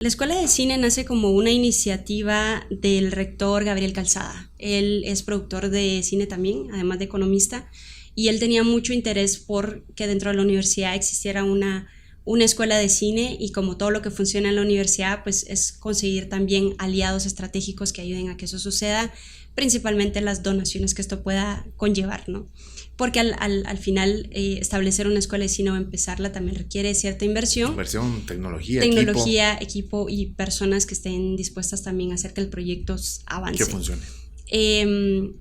La Escuela de Cine nace como una iniciativa del rector Gabriel Calzada. Él es productor de cine también, además de economista, y él tenía mucho interés por que dentro de la universidad existiera una escuela de cine, y como todo lo que funciona en la universidad, pues es conseguir también aliados estratégicos que ayuden a que eso suceda, principalmente las donaciones que esto pueda conllevar, ¿no? Porque al final establecer una escuela de cine o empezarla también requiere cierta inversión. Inversión, Tecnología, equipo y personas que estén dispuestas también a hacer que el proyecto avance. Que funcione.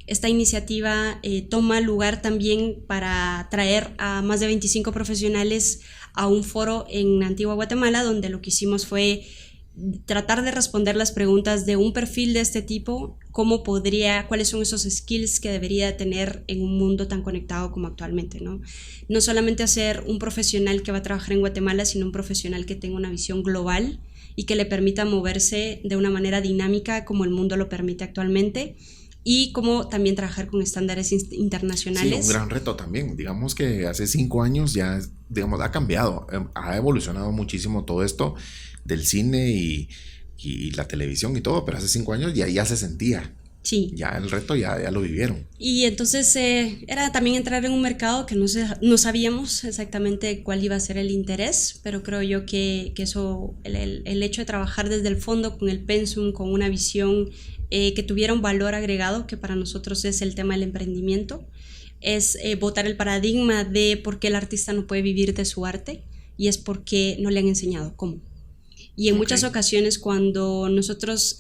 Esta iniciativa toma lugar también para traer a más de 25 profesionales a un foro en Antigua Guatemala, donde lo que hicimos fue tratar de responder las preguntas de un perfil de este tipo, cuáles son esos skills que debería tener en un mundo tan conectado como actualmente, ¿no? No solamente hacer un profesional que va a trabajar en Guatemala, sino un profesional que tenga una visión global y que le permita moverse de una manera dinámica como el mundo lo permite actualmente, y cómo también trabajar con estándares internacionales. Sí, un gran reto también. Digamos que hace 5 años ya, digamos, ha cambiado, ha evolucionado muchísimo todo esto del cine y la televisión y todo, pero hace 5 años ya se sentía. Sí. Ya el reto ya lo vivieron. Y entonces era también entrar en un mercado que no sabíamos exactamente cuál iba a ser el interés, pero creo yo que eso, el hecho de trabajar desde el fondo con el pensum, con una visión que tuviera un valor agregado, que para nosotros es el tema del emprendimiento, es botar el paradigma de por qué el artista no puede vivir de su arte, y es porque no le han enseñado cómo. Y en muchas ocasiones cuando nosotros,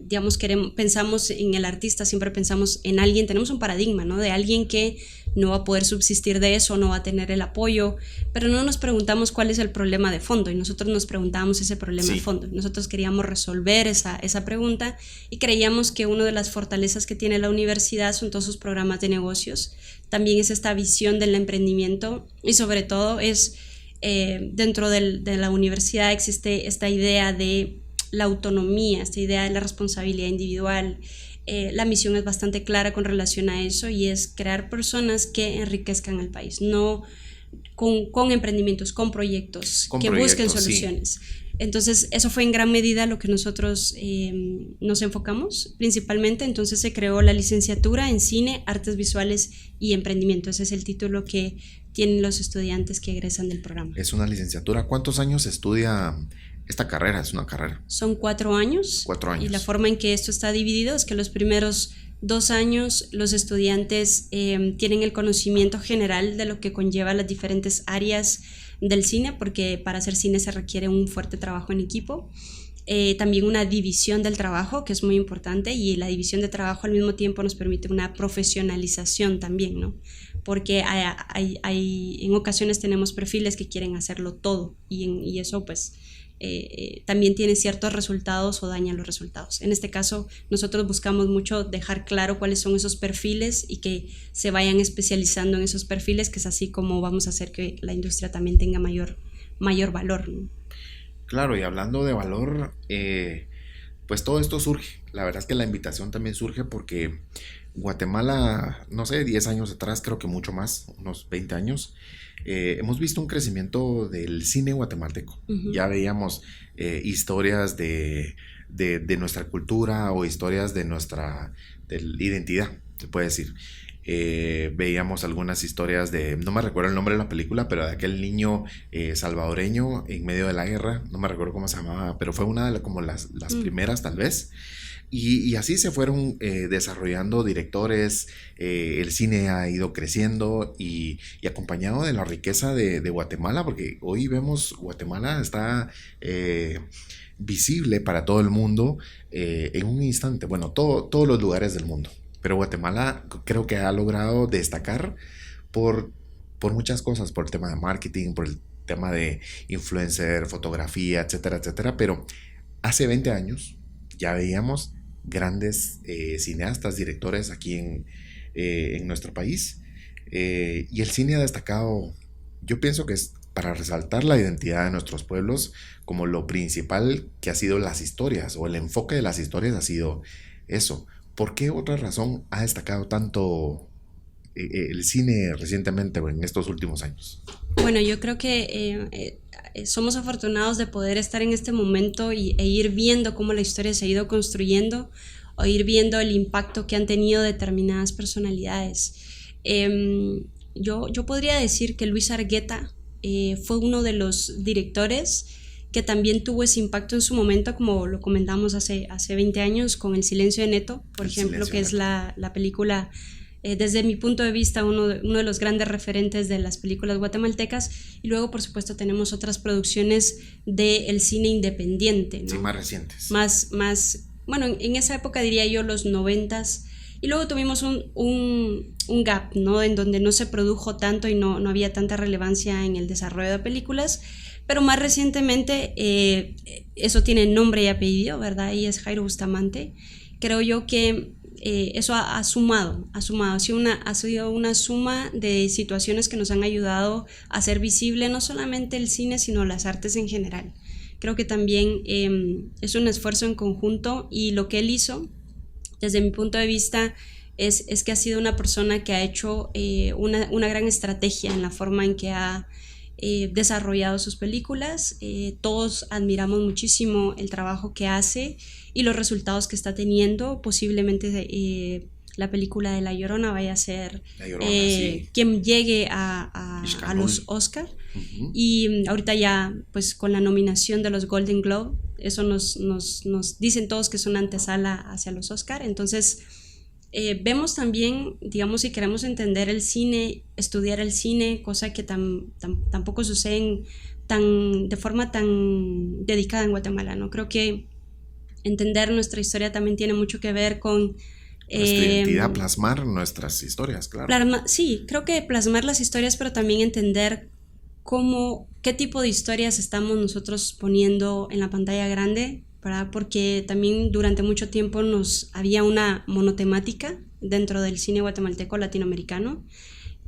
digamos, pensamos en el artista, siempre pensamos en alguien, tenemos un paradigma, ¿no? De alguien que no va a poder subsistir de eso, no va a tener el apoyo, pero no nos preguntamos cuál es el problema de fondo, y nosotros nos preguntábamos ese problema de fondo. Nosotros queríamos resolver esa pregunta, y creíamos que una de las fortalezas que tiene la universidad son todos sus programas de negocios. También es esta visión del emprendimiento, y sobre todo es... dentro de la universidad existe esta idea de la autonomía, esta idea de la responsabilidad individual. La misión es bastante clara con relación a eso, y es crear personas que enriquezcan el país, no con emprendimientos, con proyectos que busquen soluciones. Sí. Entonces eso fue en gran medida lo que nosotros nos enfocamos principalmente. Entonces se creó la licenciatura en cine, artes visuales y emprendimiento. Ese es el título que tienen los estudiantes que egresan del programa. Es una licenciatura. ¿Cuántos años estudia esta carrera? Es una carrera. Son 4 años. 4 años. Y la forma en que esto está dividido es que los primeros 2 años los estudiantes tienen el conocimiento general de lo que conlleva las diferentes áreas del cine, porque para hacer cine se requiere un fuerte trabajo en equipo. También una división del trabajo, que es muy importante, y la división de trabajo al mismo tiempo nos permite una profesionalización también, ¿no? Porque en ocasiones tenemos perfiles que quieren hacerlo todo, y eso pues también tiene ciertos resultados o daña los resultados. En este caso nosotros buscamos mucho dejar claro cuáles son esos perfiles y que se vayan especializando en esos perfiles, que es así como vamos a hacer que la industria también tenga mayor valor, ¿no? Claro, y hablando de valor, pues todo esto surge. La verdad es que la invitación también surge porque Guatemala, no sé, 10 años atrás, creo que mucho más, unos 20 años, hemos visto un crecimiento del cine guatemalteco. Ya veíamos historias de nuestra cultura, o historias de nuestra identidad, se puede decir. Veíamos algunas historias no me recuerdo el nombre de la película, pero de aquel niño salvadoreño en medio de la guerra, no me recuerdo cómo se llamaba, pero fue una de como las primeras tal vez. Y así se fueron desarrollando directores, el cine ha ido creciendo y acompañado de la riqueza de Guatemala, porque hoy vemos Guatemala está visible para todo el mundo en un instante, bueno, todos los lugares del mundo, pero Guatemala creo que ha logrado destacar por muchas cosas, por el tema de marketing, por el tema de influencer, fotografía, etcétera, etcétera, pero hace 20 años ya veíamos grandes cineastas, directores aquí en nuestro país, y el cine ha destacado, yo pienso que es para resaltar la identidad de nuestros pueblos, como lo principal que ha sido las historias, o el enfoque de las historias ha sido eso. ¿Por qué otra razón ha destacado tanto el cine recientemente o en estos últimos años? Bueno, yo creo que somos afortunados de poder estar en este momento e ir viendo cómo la historia se ha ido construyendo o ir viendo el impacto que han tenido determinadas personalidades. Yo podría decir que Luis Argueta fue uno de los directores que también tuvo ese impacto en su momento, como lo comentamos hace 20 años con El silencio de Neto, por ejemplo, que es la película, desde mi punto de vista, uno de los grandes referentes de las películas guatemaltecas. Y luego, por supuesto, tenemos otras producciones del cine independiente, ¿no? Sí, más recientes. Bueno, en esa época diría yo los 90s. Y luego tuvimos un gap, ¿no? En donde no se produjo tanto y no había tanta relevancia en el desarrollo de películas. Pero más recientemente, eso tiene nombre y apellido, ¿verdad? Y es Jairo Bustamante. Creo yo que eso ha sumado, ha sido una suma de situaciones que nos han ayudado a hacer visible no solamente el cine, sino las artes en general. Creo que también es un esfuerzo en conjunto, y lo que él hizo, desde mi punto de vista, es que ha sido una persona que ha hecho una gran estrategia en la forma en que ha desarrollado sus películas. Todos admiramos muchísimo el trabajo que hace y los resultados que está teniendo. Posiblemente la película de La Llorona vaya a ser sí, quien llegue a los Oscar. Uh-huh. Y ahorita ya, pues con la nominación de los Golden Globe, eso nos dicen todos que es una antesala hacia los Oscar. Entonces vemos también, digamos, si queremos entender el cine, estudiar el cine, cosa que tampoco sucede de forma tan dedicada en Guatemala, ¿no? Creo que entender nuestra historia también tiene mucho que ver con nuestra identidad, plasmar nuestras historias, claro. Sí, creo que plasmar las historias, pero también entender qué tipo de historias estamos nosotros poniendo en la pantalla grande, ¿verdad? Porque también durante mucho tiempo había una monotemática dentro del cine guatemalteco latinoamericano,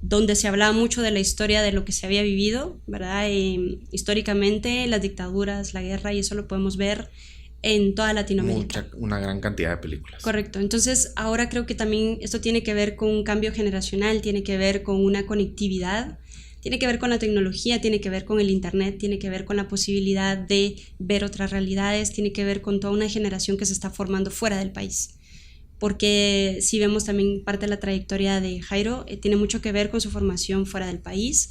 donde se hablaba mucho de la historia de lo que se había vivido, ¿verdad? Históricamente, las dictaduras, la guerra, y eso lo podemos ver en toda Latinoamérica. Una gran cantidad de películas. Correcto. Entonces, ahora creo que también esto tiene que ver con un cambio generacional, tiene que ver con una conectividad, tiene que ver con la tecnología, tiene que ver con el internet, tiene que ver con la posibilidad de ver otras realidades, tiene que ver con toda una generación que se está formando fuera del país. Porque si vemos también parte de la trayectoria de Jairo, tiene mucho que ver con su formación fuera del país.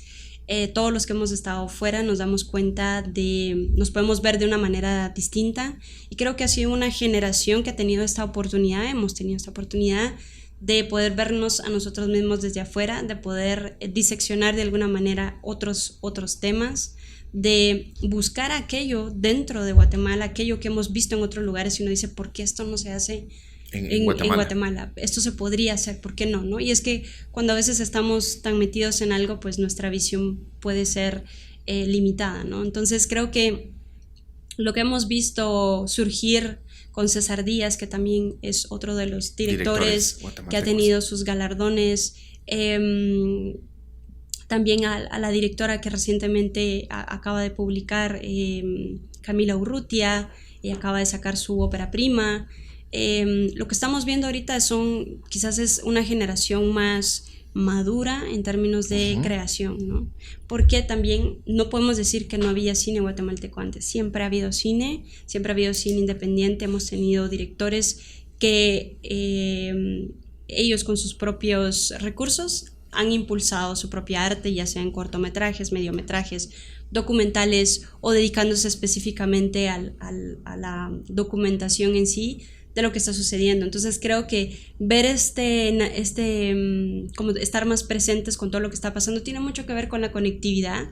Todos los que hemos estado fuera nos damos cuenta nos podemos ver de una manera distinta, y creo que ha sido una generación que ha tenido esta oportunidad, hemos tenido esta oportunidad de poder vernos a nosotros mismos desde afuera, de poder diseccionar de alguna manera otros temas, de buscar aquello dentro de Guatemala, aquello que hemos visto en otros lugares, y uno dice, ¿por qué esto no se hace en Guatemala? Esto se podría hacer, ¿por qué no? Y es que cuando a veces estamos tan metidos en algo, pues nuestra visión puede ser limitada, ¿no? Entonces creo que lo que hemos visto surgir con César Díaz, que también es otro de los directores que ha tenido sus galardones, también a la directora que recientemente acaba de publicar, Camila Urrutia, acaba de sacar su ópera prima. Lo que estamos viendo ahorita quizás es una generación más madura en términos de creación, ¿no? Porque también no podemos decir que no había cine guatemalteco antes. Siempre ha habido cine independiente. Hemos tenido directores que ellos con sus propios recursos han impulsado su propia arte, ya sea en cortometrajes, mediometrajes, documentales, o dedicándose específicamente a la documentación en sí de lo que está sucediendo. Entonces creo que ver como estar más presentes con todo lo que está pasando tiene mucho que ver con la conectividad.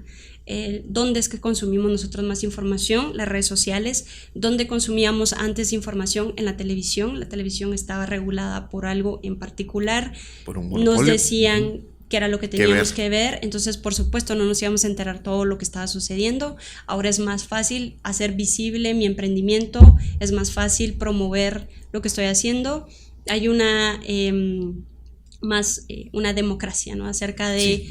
¿Dónde es que consumimos nosotros más información? Las redes sociales. ¿Dónde consumíamos antes información? En la televisión. La televisión estaba regulada por algo en particular. Por un monopolio. Nos decían que era lo que teníamos que ver, entonces por supuesto no nos íbamos a enterar todo lo que estaba sucediendo. Ahora es más fácil hacer visible mi emprendimiento, es más fácil promover lo que estoy haciendo. Hay una democracia, ¿no? Acerca de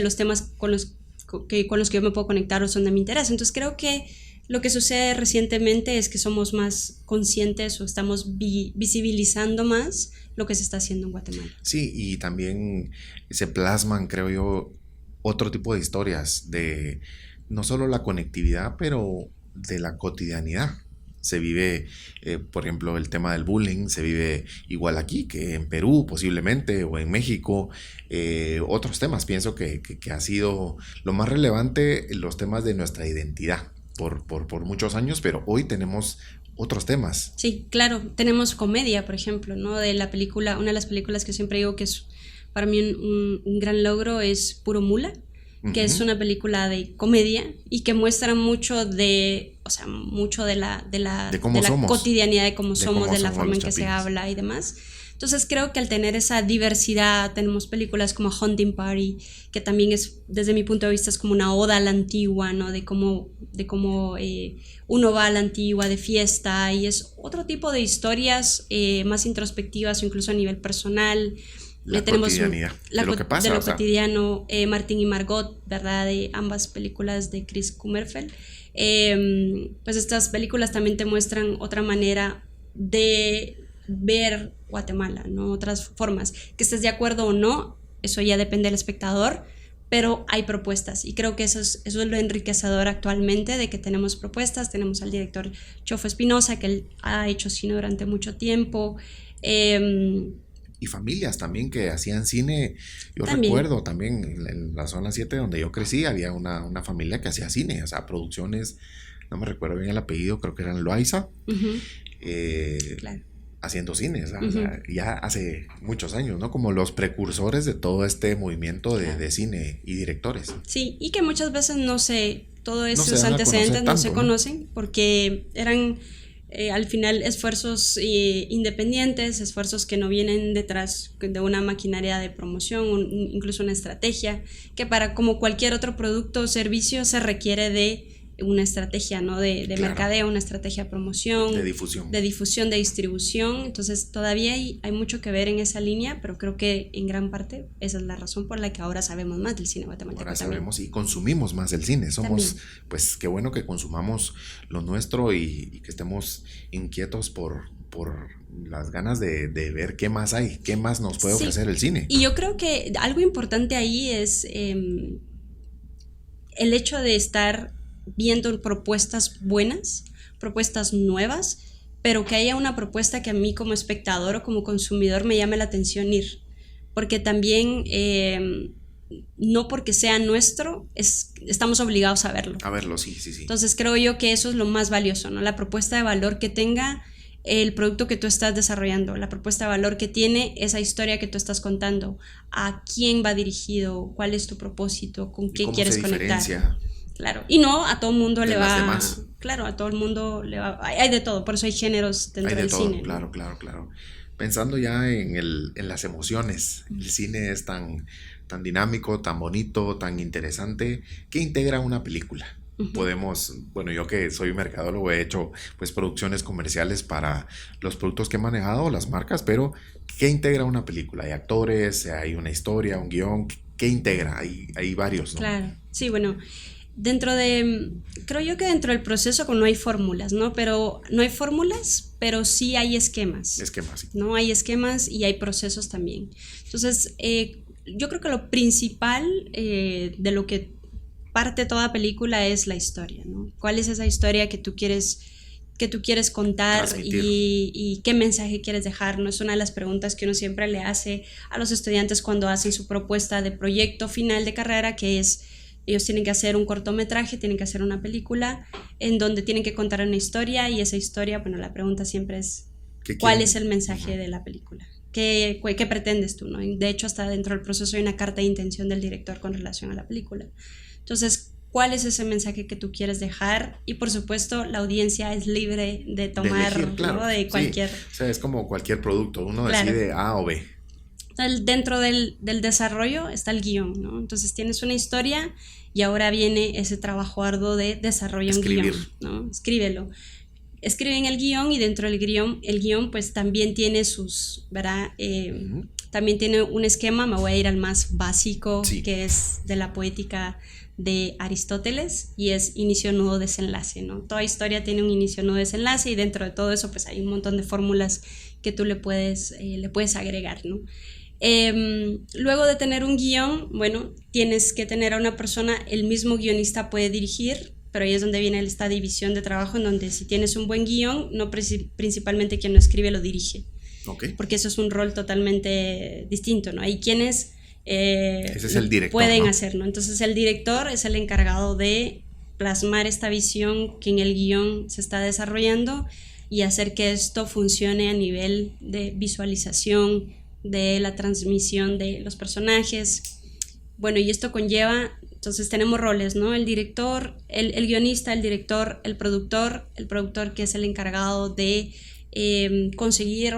los temas con los que yo me puedo conectar o son de mi interés. Entonces creo que lo que sucede recientemente es que somos más conscientes, o estamos visibilizando más lo que se está haciendo en Guatemala. Sí, y también se plasman, creo yo, otro tipo de historias, de no solo la conectividad, pero de la cotidianidad. Se vive, por ejemplo, el tema del bullying, se vive igual aquí que en Perú posiblemente o en México. Otros temas, pienso que ha sido lo más relevante, los temas de nuestra identidad por muchos años, pero hoy tenemos otros temas. Sí, claro, tenemos comedia, por ejemplo, ¿no? De la película, una de las películas que siempre digo que es para mí un gran logro es Puro Mula, que es una película de comedia y que muestra mucho de, o sea, mucho de la cotidianidad, de cómo somos, de la forma en que se habla y demás. Entonces creo que al tener esa diversidad, tenemos películas como Hunting Party, que también es, desde mi punto de vista, es como una oda a la antigua, ¿no? De cómo uno va a la antigua de fiesta, y es otro tipo de historias más introspectivas o incluso a nivel personal. La cotidianidad, de lo que pasa. De lo cotidiano, Martin y Margot, ¿verdad? De ambas películas de Chris Kummerfeld. Pues estas películas también te muestran otra manera de ver Guatemala, ¿no? Otras formas. Que estés de acuerdo o no, eso ya depende del espectador, pero hay propuestas y creo que eso es lo enriquecedor actualmente, de que tenemos propuestas. Tenemos al director Chofo Espinosa, que él ha hecho cine durante mucho tiempo. Y familias también que hacían cine. Yo recuerdo también en la zona 7 donde yo crecí, había una familia que hacía cine, o sea, producciones, no me recuerdo bien el apellido, creo que eran Loaiza, claro, haciendo cine, o sea, ya hace muchos años, ¿no? Como los precursores de todo este movimiento de cine y directores. Sí, y que muchas veces todos esos antecedentes no se conocen, porque eran al final esfuerzos independientes, esfuerzos que no vienen detrás de una maquinaria de promoción, incluso una estrategia, que para como cualquier otro producto o servicio se requiere de una estrategia, ¿no? De claro, mercadeo, una estrategia de promoción, de difusión, de distribución. Entonces todavía hay mucho que ver en esa línea, pero creo que en gran parte esa es la razón por la que ahora sabemos más del cine guatemalteco. Ahora sabemos y consumimos más del cine. Somos, pues qué bueno que consumamos lo nuestro y que estemos inquietos por las ganas de ver qué más hay, qué más nos puede ofrecer el cine. Y yo creo que algo importante ahí es el hecho de estar viendo propuestas buenas, propuestas nuevas, pero que haya una propuesta que a mí como espectador o como consumidor me llame la atención ir, porque también no porque sea nuestro estamos obligados a verlo. A verlo, sí. Entonces creo yo que eso es lo más valioso, ¿no? La propuesta de valor que tenga el producto que tú estás desarrollando, la propuesta de valor que tiene esa historia que tú estás contando, a quién va dirigido, cuál es tu propósito, con qué quieres conectar. Diferencia. Claro, y no a todo el mundo le va. Demás. Claro, a todo el mundo le va. Hay de todo, por eso hay géneros dentro del cine. Claro, ¿no? Claro. Pensando ya en las emociones, el cine es tan dinámico, tan bonito, tan interesante. ¿Qué integra una película? Bueno, yo que soy mercadólogo he hecho pues producciones comerciales para los productos que he manejado, las marcas, pero ¿qué integra una película? Hay actores, hay una historia, un guión, ¿qué integra? Hay varios, ¿no? Claro, sí, bueno. Creo yo que dentro del proceso no hay fórmulas, ¿no? Pero no hay fórmulas, pero sí hay esquemas. Esquemas, sí. ¿No? Hay esquemas y hay procesos también. Entonces, yo creo que lo principal de lo que parte toda película es la historia, ¿no? ¿Cuál es esa historia que tú quieres contar y qué mensaje quieres dejar? ¿No? Es una de las preguntas que uno siempre le hace a los estudiantes cuando hacen su propuesta de proyecto final de carrera, que es: ellos tienen que hacer un cortometraje, tienen que hacer una película en donde tienen que contar una historia, y esa historia, bueno, la pregunta siempre es ¿cuál es el mensaje de la película? ¿Qué pretendes tú, no? De hecho, hasta dentro del proceso hay una carta de intención del director con relación a la película. Entonces, ¿cuál es ese mensaje que tú quieres dejar? Y por supuesto, la audiencia es libre de tomar, de elegir, claro, ¿no? De cualquier... Sí. O sea, es como cualquier producto, uno decide A o B. Dentro del desarrollo está el guión, ¿no? Entonces tienes una historia y ahora viene ese trabajo arduo de desarrollar un guión, ¿no? Escríbelo. Escriben el guión, y dentro del guión pues también tiene sus, ¿verdad? También tiene un esquema. Me voy a ir al más básico, que es de la poética de Aristóteles, y es inicio, nudo, desenlace, ¿no? Toda historia tiene un inicio, nudo, desenlace, y dentro de todo eso pues hay un montón de fórmulas que tú le puedes agregar, ¿no? Luego de tener un guión, bueno, tienes que tener a una persona, el mismo guionista puede dirigir, pero ahí es donde viene esta división de trabajo, en donde si tienes un buen guión, no principalmente quien lo escribe lo dirige. Okay. Porque eso es un rol totalmente distinto, ¿no? Hay quienes ese es el director, pueden ¿no? hacerlo. Entonces el director es el encargado de plasmar esta visión que en el guión se está desarrollando y hacer que esto funcione a nivel de visualización, de la transmisión de los personajes. Bueno, y esto conlleva, entonces tenemos roles, ¿no? El director, el guionista, el director, el productor que es el encargado de conseguir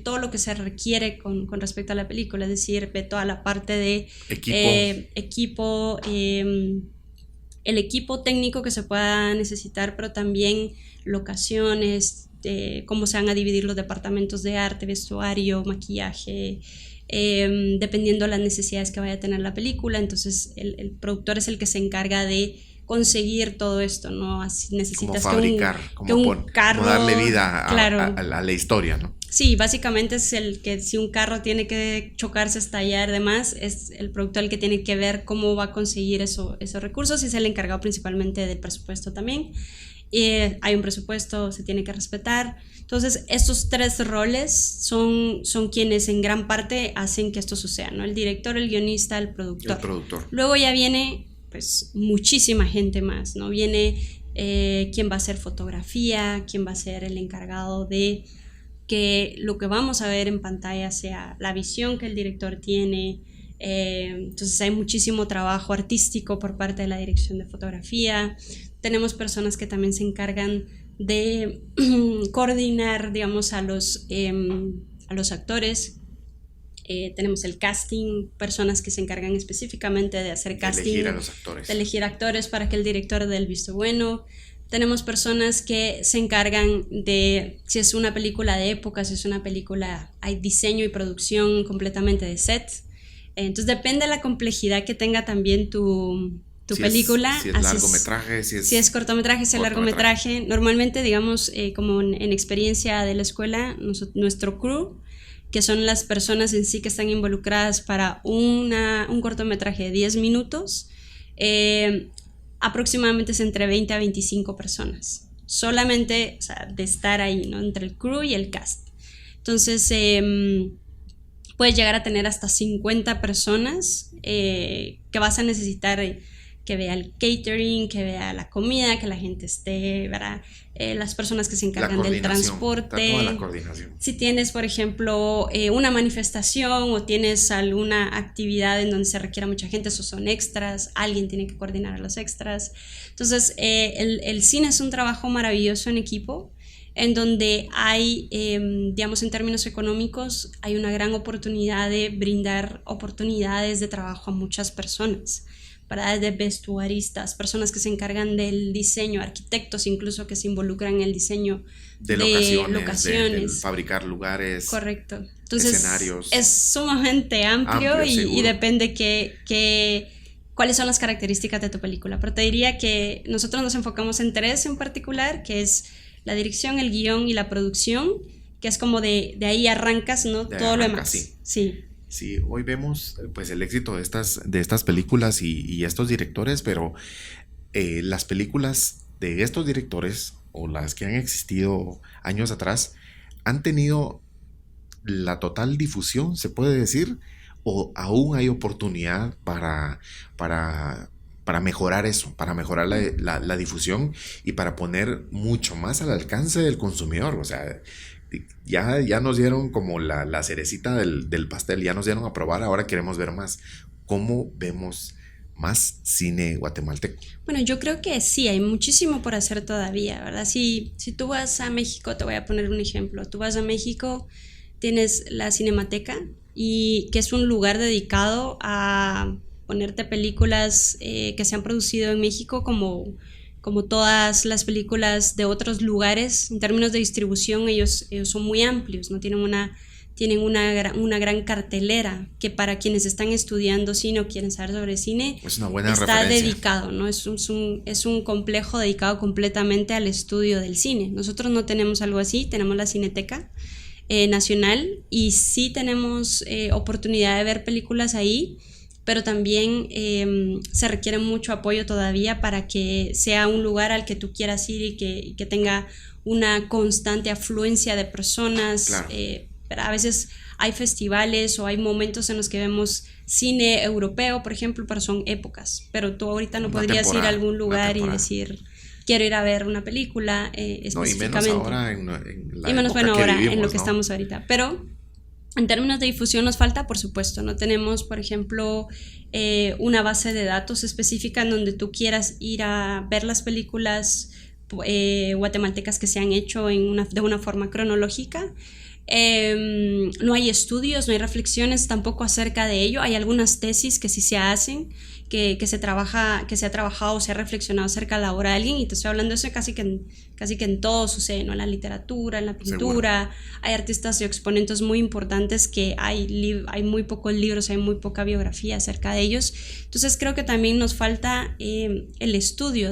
todo lo que se requiere con respecto a la película, es decir, de toda la parte de equipo, el equipo técnico que se pueda necesitar, pero también locaciones, cómo se van a dividir los departamentos de arte, vestuario, maquillaje, dependiendo de las necesidades que vaya a tener la película. Entonces el productor es el que se encarga de conseguir todo esto, ¿no? Así necesitas como fabricar, que un carro, como darle vida claro, a la historia, ¿no? Sí, básicamente es el que si un carro tiene que chocarse, estallar, demás, es el productor el que tiene que ver cómo va a conseguir esos recursos, y es el encargado principalmente del presupuesto también. Hay un presupuesto, se tiene que respetar. Entonces estos tres roles son quienes en gran parte hacen que esto suceda, ¿no? El director, el guionista, el productor. Luego ya viene pues muchísima gente más, ¿no? Viene quién va a hacer fotografía, quién va a ser el encargado de que lo que vamos a ver en pantalla sea la visión que el director tiene. Entonces hay muchísimo trabajo artístico por parte de la dirección de fotografía. Tenemos personas que también se encargan de coordinar, digamos, a los actores. Tenemos el casting, personas que se encargan específicamente de hacer casting, elegir a los actores, de elegir actores para que el director dé el visto bueno. Tenemos personas que se encargan de, si es una película de época, si es una película, hay diseño y producción completamente de set. Entonces depende de la complejidad que tenga también tu película. Si es largometraje, si es cortometraje, si es largometraje. Normalmente, digamos, como en experiencia de la escuela, nuestro crew, que son las personas en sí que están involucradas para un cortometraje de 10 minutos, aproximadamente es entre 20 a 25 personas, solamente, o sea, de estar ahí, ¿no? Entre el crew y el cast. Entonces, puedes llegar a tener hasta 50 personas que vas a necesitar que vea el catering, que vea la comida, que la gente esté, ¿verdad? Las personas que se encargan del transporte. Toda la coordinación. Si tienes, por ejemplo, una manifestación o tienes alguna actividad en donde se requiera mucha gente, esos son extras, alguien tiene que coordinar a los extras. Entonces, el cine es un trabajo maravilloso en equipo, en donde hay, digamos, en términos económicos, hay una gran oportunidad de brindar oportunidades de trabajo a muchas personas, para de vestuaristas, personas que se encargan del diseño, arquitectos incluso que se involucran en el diseño de locaciones. De fabricar lugares. Correcto. Entonces, escenarios. Es sumamente amplio y depende cuáles son las características de tu película. Pero te diría que nosotros nos enfocamos en tres en particular, que es la dirección, el guión y la producción, que es como de ahí arrancas, ¿no? Todo lo demás. Sí. Sí, hoy vemos pues el éxito de estas películas y estos directores, pero las películas de estos directores o las que han existido años atrás han tenido la total difusión, se puede decir, o aún hay oportunidad para mejorar eso, para mejorar la difusión y para poner mucho más al alcance del consumidor. O sea, ya nos dieron como la cerecita del pastel, ya nos dieron a probar, ahora queremos ver más. ¿Cómo vemos más cine guatemalteco? Bueno, yo creo que sí, hay muchísimo por hacer todavía, ¿verdad? Si tú vas a México, te voy a poner un ejemplo, tú vas a México, tienes la Cinemateca, y que es un lugar dedicado a ponerte películas que se han producido en México, como todas las películas de otros lugares. En términos de distribución, ellos son muy amplios, ¿no? Tienen una gran cartelera que para quienes están estudiando cine o quieren saber sobre cine, es una buena está referencia. Dedicado, ¿no? Es un complejo dedicado completamente al estudio del cine. Nosotros no tenemos algo así, tenemos la Cineteca, nacional, y sí tenemos oportunidad de ver películas ahí, pero también se requiere mucho apoyo todavía para que sea un lugar al que tú quieras ir y que tenga una constante afluencia de personas. Claro. Pero a veces hay festivales o hay momentos en los que vemos cine europeo, por ejemplo, pero son épocas. Pero tú ahorita no podrías ir a algún lugar y decir, quiero ir a ver una película específicamente. No, y menos ahora en la y menos, época bueno, ahora vivimos, en lo que ¿no? estamos ahorita. Pero en términos de difusión nos falta, por supuesto. No tenemos, por ejemplo, una base de datos específica en donde tú quieras ir a ver las películas guatemaltecas que se han hecho de una forma cronológica. No hay estudios, no hay reflexiones tampoco acerca de ello. Hay algunas tesis que sí se hacen, que se ha trabajado o se ha reflexionado acerca de la obra de alguien, y te estoy hablando de eso casi que en todo sucede, ¿no? En la literatura, en la pintura. Seguro. Hay artistas y exponentes muy importantes que hay muy pocos libros, hay muy poca biografía acerca de ellos. Entonces creo que también nos falta el estudio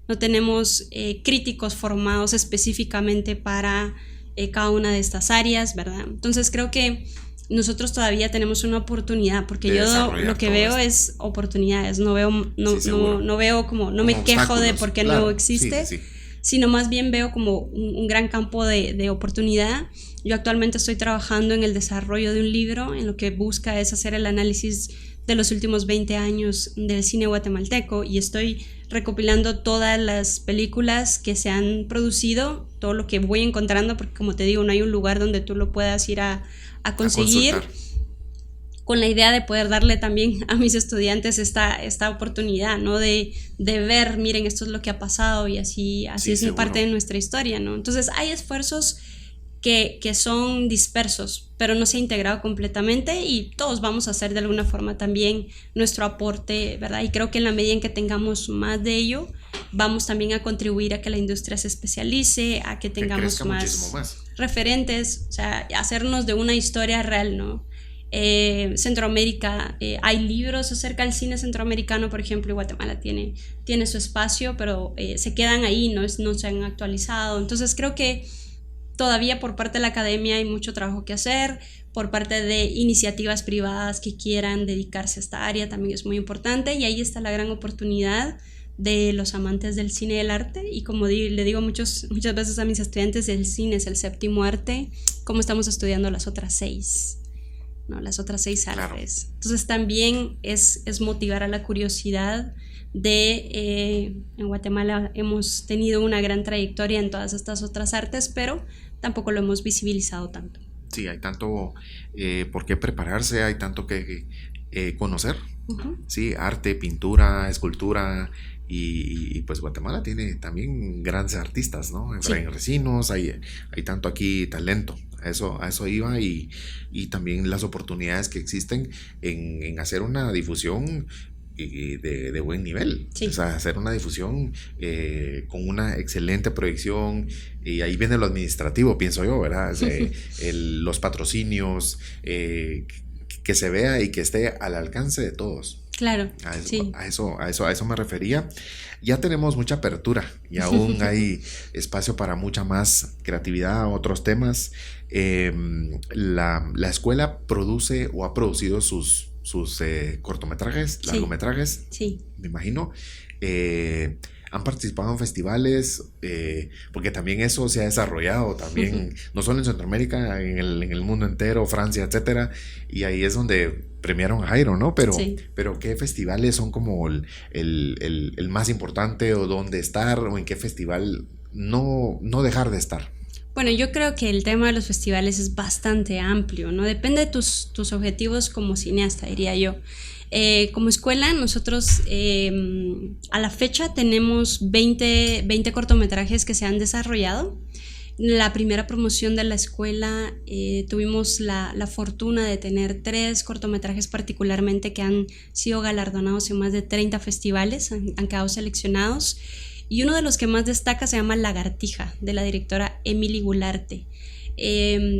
no tenemos críticos formados específicamente para cada una de estas áreas, ¿verdad? Entonces creo que nosotros todavía tenemos una oportunidad, porque yo lo que veo es oportunidades, no veo como, no me quejo de por qué no existe, sino más bien veo como un gran campo de oportunidad. Yo actualmente estoy trabajando en el desarrollo de un libro en lo que busca es hacer el análisis de los últimos 20 años del cine guatemalteco, y estoy recopilando todas las películas que se han producido, todo lo que voy encontrando, porque como te digo, no hay un lugar donde tú lo puedas ir a conseguir, con la idea de poder darle también a mis estudiantes esta oportunidad, ¿no? De ver, miren, esto es lo que ha pasado, y así es parte de nuestra historia, ¿no? Entonces hay esfuerzos que son dispersos, pero no se ha integrado completamente, y todos vamos a hacer de alguna forma también nuestro aporte, ¿verdad? Y creo que en la medida en que tengamos más de ello, vamos también a contribuir a que la industria se especialice, a que tengamos más referentes, o sea, hacernos de una historia real, ¿no? Centroamérica, hay libros acerca del cine centroamericano, por ejemplo, y Guatemala tiene su espacio, pero se quedan ahí, no se han actualizado. Entonces creo que todavía por parte de la academia hay mucho trabajo que hacer, por parte de iniciativas privadas que quieran dedicarse a esta área también es muy importante, y ahí está la gran oportunidad de los amantes del cine y del arte. Y como le digo muchas veces a mis estudiantes, el cine es el séptimo arte, como estamos estudiando las otras 6, ¿no? Las otras 6 artes. Claro. Entonces también es motivar a la curiosidad en Guatemala hemos tenido una gran trayectoria en todas estas otras artes, pero tampoco lo hemos visibilizado tanto. Sí, hay tanto por qué prepararse, hay tanto que conocer. Uh-huh. Sí, arte, pintura, escultura, y pues Guatemala tiene también grandes artistas, ¿no? Efraín Recinos, hay tanto aquí talento. A eso iba, y también las oportunidades que existen en hacer una difusión de buen nivel, o sea, hacer una difusión con una excelente proyección, y ahí viene lo administrativo, pienso yo, ¿verdad? Los patrocinios, que se vea y que esté al alcance de todos. Claro, a eso me refería. Ya tenemos mucha apertura y aún hay espacio para mucha más creatividad, otros temas. La escuela produce o ha producido sus cortometrajes, largometrajes, me imagino. Han participado en festivales, porque también eso se ha desarrollado también, no solo en Centroamérica, en el mundo entero, Francia, etcétera, y ahí es donde premiaron a Jairo, ¿no? Pero ¿qué festivales son como el más importante, o dónde estar, o en qué festival no dejar de estar? Bueno, yo creo que el tema de los festivales es bastante amplio, ¿no? Depende de tus objetivos como cineasta, diría yo. Como escuela, nosotros a la fecha tenemos 20 cortometrajes que se han desarrollado. La primera promoción de la escuela tuvimos la fortuna de tener 3 cortometrajes particularmente que han sido galardonados en más de 30 festivales, han quedado seleccionados. Y uno de los que más destaca se llama Lagartija, de la directora Emily Gularte.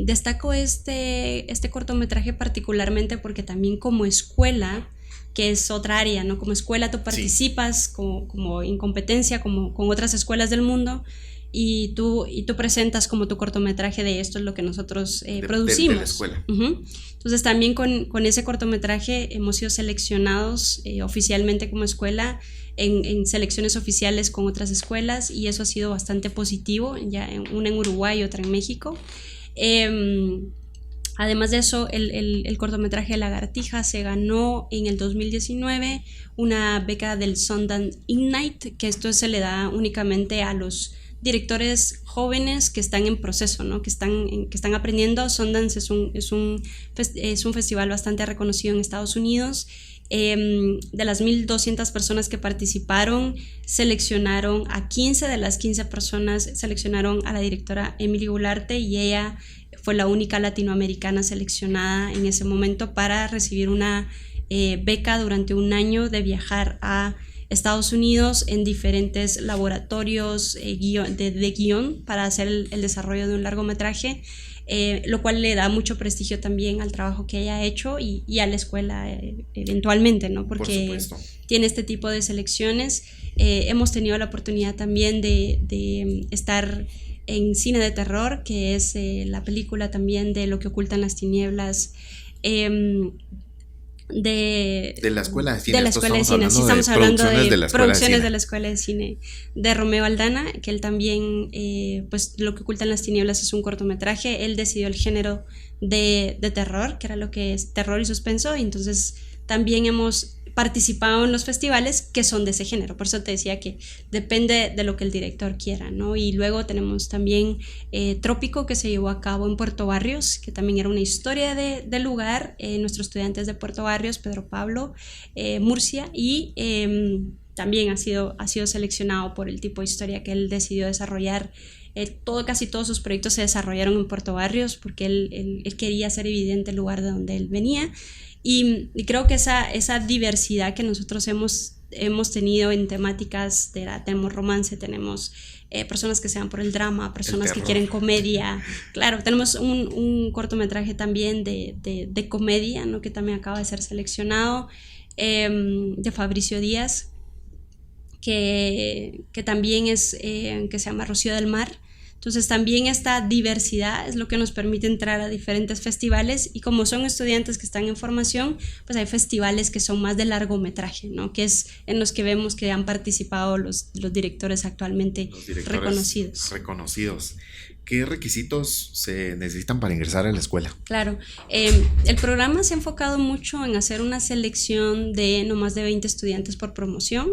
Destaco este cortometraje particularmente porque también como escuela, que es otra área, ¿no? Como escuela tú participas como en competencia con otras escuelas del mundo, y tú presentas como tu cortometraje de esto es lo que nosotros producimos. De la escuela. Entonces también con ese cortometraje hemos sido seleccionados oficialmente como escuela en selecciones oficiales con otras escuelas, y eso ha sido bastante positivo, ya una en Uruguay y otra en México. Además de eso, el cortometraje Lagartija se ganó en el 2019 una beca del Sundance Ignite, que esto se le da únicamente a los directores jóvenes que están en proceso, ¿no? que están aprendiendo. Sundance es un festival bastante reconocido en Estados Unidos. De las 1,200 personas que participaron, seleccionaron a 15 de las 15 personas, seleccionaron a la directora Emily Goularte, y ella fue la única latinoamericana seleccionada en ese momento para recibir una beca durante un año de viajar a Estados Unidos en diferentes laboratorios de guión para hacer el desarrollo de un largometraje, lo cual le da mucho prestigio también al trabajo que ella ha hecho y a la escuela eventualmente, ¿no? Porque tiene este tipo de selecciones. Hemos tenido la oportunidad también de estar en cine de terror, que es la película también de Lo que ocultan las tinieblas, de la escuela de cine. De la escuela de cine, sí, estamos hablando de producciones de la escuela de cine de Romeo Aldana, que él también, pues Lo que ocultan las tinieblas es un cortometraje. Él decidió el género de terror, que era lo que es terror y suspenso, y entonces también hemos participado en los festivales que son de ese género. Por eso te decía que depende de lo que el director quiera, ¿no? Y luego tenemos también Trópico, que se llevó a cabo en Puerto Barrios, que también era una historia de lugar. Nuestros estudiantes de Puerto Barrios, Pedro Pablo, Murcia, y también ha sido seleccionado por el tipo de historia que él decidió desarrollar. Casi todos sus proyectos se desarrollaron en Puerto Barrios porque él quería hacer evidente el lugar de donde él venía. Y creo que esa diversidad que nosotros hemos tenido en temáticas, tenemos romance, tenemos personas que se van por el drama, personas que quieren comedia. Claro, tenemos un cortometraje también de comedia, ¿no? Que también acaba de ser seleccionado, de Fabricio Díaz, que también que se llama Rocío del Mar. Entonces también esta diversidad es lo que nos permite entrar a diferentes festivales, y como son estudiantes que están en formación, pues hay festivales que son más de largometraje, ¿no? Que es en los que vemos que han participado los directores actualmente reconocidos. ¿Qué requisitos se necesitan para ingresar a la escuela? Claro, el programa se ha enfocado mucho en hacer una selección de no más de 20 estudiantes por promoción.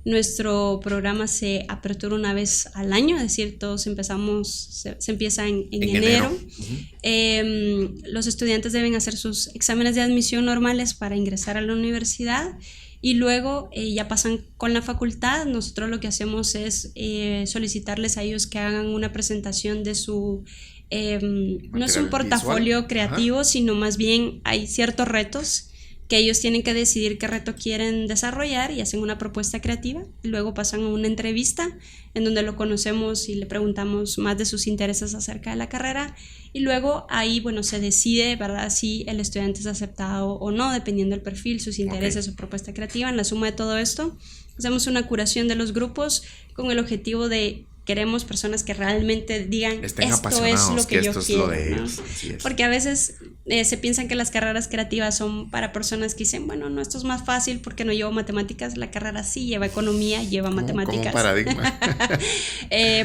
Nuestro programa se apertura una vez al año, es decir, todos se empieza en enero. Los estudiantes deben hacer sus exámenes de admisión normales para ingresar a la universidad, y luego ya pasan con la facultad. Nosotros lo que hacemos es solicitarles a ellos que hagan una presentación de su no es un portafolio visual, creativo, sino más bien hay ciertos retos que ellos tienen que decidir qué reto quieren desarrollar, y hacen una propuesta creativa, y luego pasan a una entrevista en donde lo conocemos y le preguntamos más de sus intereses acerca de la carrera, y luego ahí, bueno, se decide, ¿verdad?, si el estudiante es aceptado o no, dependiendo del perfil, sus intereses, su propuesta creativa. En la suma de todo esto, hacemos una curación de los grupos con el objetivo de queremos personas que realmente digan estén esto es lo que yo quiero, ¿no? Porque a veces se piensan que las carreras creativas son para personas que dicen, bueno, no, esto es más fácil porque no llevo matemáticas. La carrera sí lleva economía, lleva matemáticas. Como un paradigma.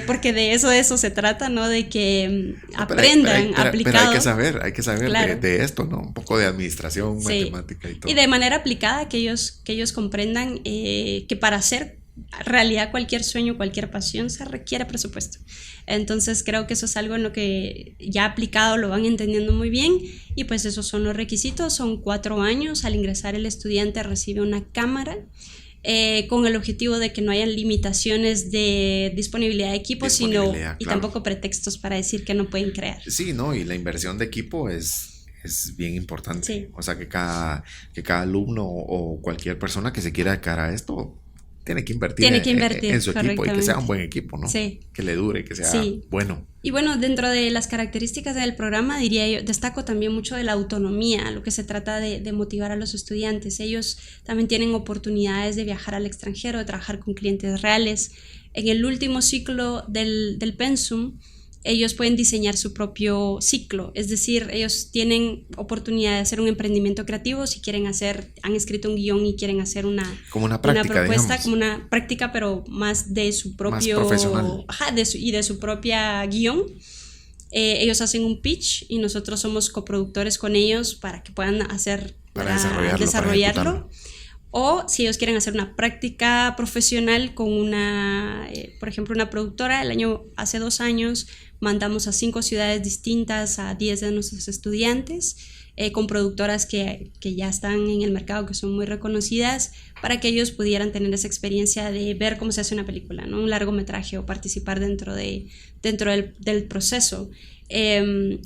Porque de eso se trata, ¿no? De que aprendan aplicado. Pero hay que saber claro. de esto, ¿no? Un poco de administración, matemática y todo. Y de manera aplicada, que ellos comprendan que para hacer realidad cualquier sueño, cualquier pasión, se requiere presupuesto. Entonces creo que eso es algo en lo que ya aplicado lo van entendiendo muy bien, y pues esos son los requisitos. Son 4 años. Al ingresar el estudiante recibe una cámara con el objetivo de que no hayan limitaciones de disponibilidad de equipo, sino claro. Y tampoco pretextos para decir que no pueden crear. Sí, no, y la inversión de equipo es bien importante. Sí. O sea, que cada alumno o cualquier persona que se quiera dedicar a esto tiene que invertir en su equipo, y que sea un buen equipo, ¿no? Sí. Que le dure, que sea bueno. Y bueno, dentro de las características del programa, diría yo, destaco también mucho de la autonomía, lo que se trata de motivar a los estudiantes. Ellos también tienen oportunidades de viajar al extranjero, de trabajar con clientes reales. en el último ciclo del pensum, ellos pueden diseñar su propio ciclo, es decir, ellos tienen oportunidad de hacer un emprendimiento creativo si quieren han escrito un guión y quieren hacer como una práctica, una propuesta, digamos. como una práctica, pero más de su propio... Más profesional. Ajá, de su propia guión. Ellos hacen un pitch y nosotros somos coproductores con ellos para que puedan para desarrollarlo. O si ellos quieren hacer una práctica profesional con por ejemplo, una productora, hace 2 años mandamos a 5 ciudades distintas a 10 de nuestros estudiantes, con productoras que ya están en el mercado, que son muy reconocidas, para que ellos pudieran tener esa experiencia de ver cómo se hace una película, ¿no? Un largometraje, o participar dentro del proceso.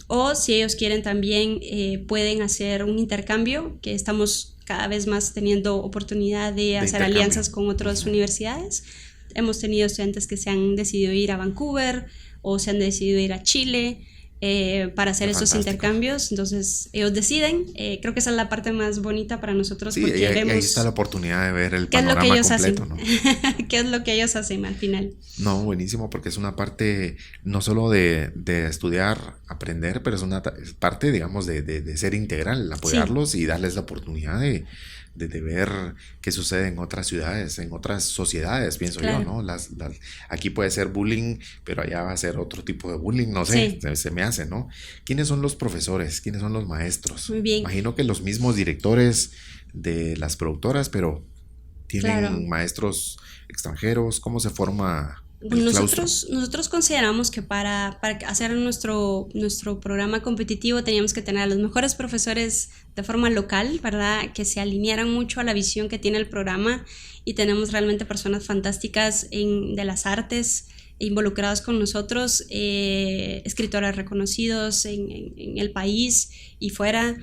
O si ellos quieren también, pueden hacer un intercambio, que estamos cada vez más teniendo oportunidad de hacer alianzas con otras universidades. Hemos tenido estudiantes que se han decidido ir a Vancouver o se han decidido ir a Chile para hacer estos intercambios. Entonces ellos deciden. Creo que esa es la parte más bonita para nosotros, sí, porque ahí está la oportunidad de ver el panorama completo, ¿no? ¿Qué es lo que ellos hacen al final? No, buenísimo, porque es una parte no solo de estudiar, aprender, pero es parte, digamos, de ser integral, apoyarlos, sí, y darles la oportunidad de ver qué sucede en otras ciudades, en otras sociedades, pienso yo, ¿no? Aquí puede ser bullying, pero allá va a ser otro tipo de bullying, no sé, sí, se me hace, ¿no? ¿Quiénes son los profesores? ¿Quiénes son los maestros? Muy bien. Imagino que los mismos directores de las productoras, pero ¿tienen maestros extranjeros? ¿Cómo se forma? Nosotros consideramos que para hacer nuestro programa competitivo teníamos que tener a los mejores profesores de forma local, ¿verdad? Que se alinearan mucho a la visión que tiene el programa, y tenemos realmente personas fantásticas de las artes involucradas con nosotros, escritores reconocidos en el país y fuera.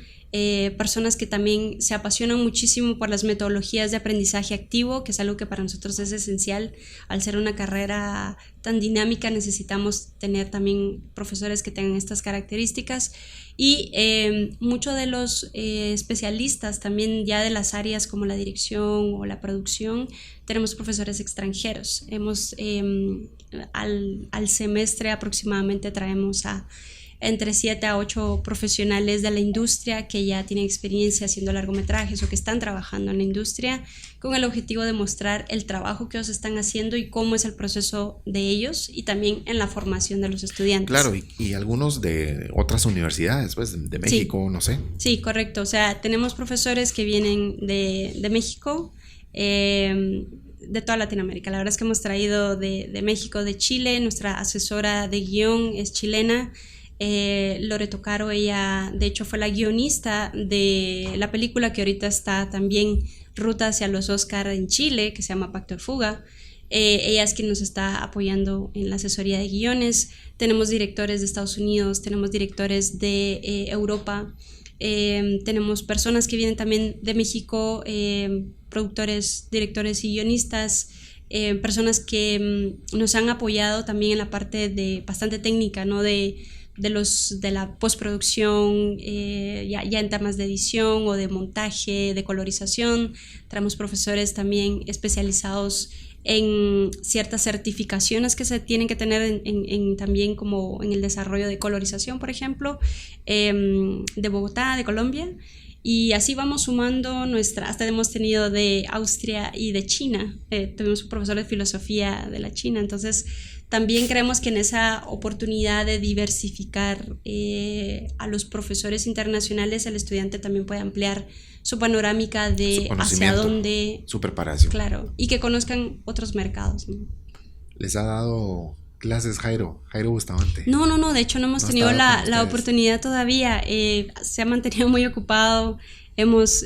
Personas que también se apasionan muchísimo por las metodologías de aprendizaje activo, que es algo que para nosotros es esencial. Al ser una carrera tan dinámica, necesitamos tener también profesores que tengan estas características, y muchos de los especialistas también ya de las áreas como la dirección o la producción, tenemos profesores extranjeros. Al semestre aproximadamente traemos entre 7 a 8 profesionales de la industria que ya tienen experiencia haciendo largometrajes o que están trabajando en la industria, con el objetivo de mostrar el trabajo que ellos están haciendo y cómo es el proceso de ellos, y también en la formación de los estudiantes. Claro, y algunos de otras universidades, pues de México, sí, no sé. Sí, correcto. O sea, tenemos profesores que vienen de México, de toda Latinoamérica. La verdad es que hemos traído de México, de Chile. Nuestra asesora de guión es chilena. Loreto Caro, ella de hecho fue la guionista de la película que ahorita está también ruta hacia los Oscar en Chile, que se llama Pacto de Fuga. Ella es quien nos está apoyando en la asesoría de guiones. Tenemos directores de Estados Unidos, tenemos directores de Europa, tenemos personas que vienen también de México, productores, directores y guionistas. Personas que nos han apoyado también en la parte bastante técnica, ¿no? de la postproducción, ya en temas de edición o de montaje, de colorización. Tenemos profesores también especializados en ciertas certificaciones que se tienen que tener también como en el desarrollo de colorización, por ejemplo, de Bogotá, de Colombia. Y así vamos sumando hasta hemos tenido de Austria y de China. Tuvimos un profesor de filosofía de la China. Entonces también creemos que en esa oportunidad de diversificar a los profesores internacionales, el estudiante también puede ampliar su panorámica de hacia dónde, su preparación. Claro, y que conozcan otros mercados, ¿no? ¿Les ha dado clases Jairo Bustamante? No, de hecho no hemos tenido la oportunidad todavía. Se ha mantenido muy ocupado. Hemos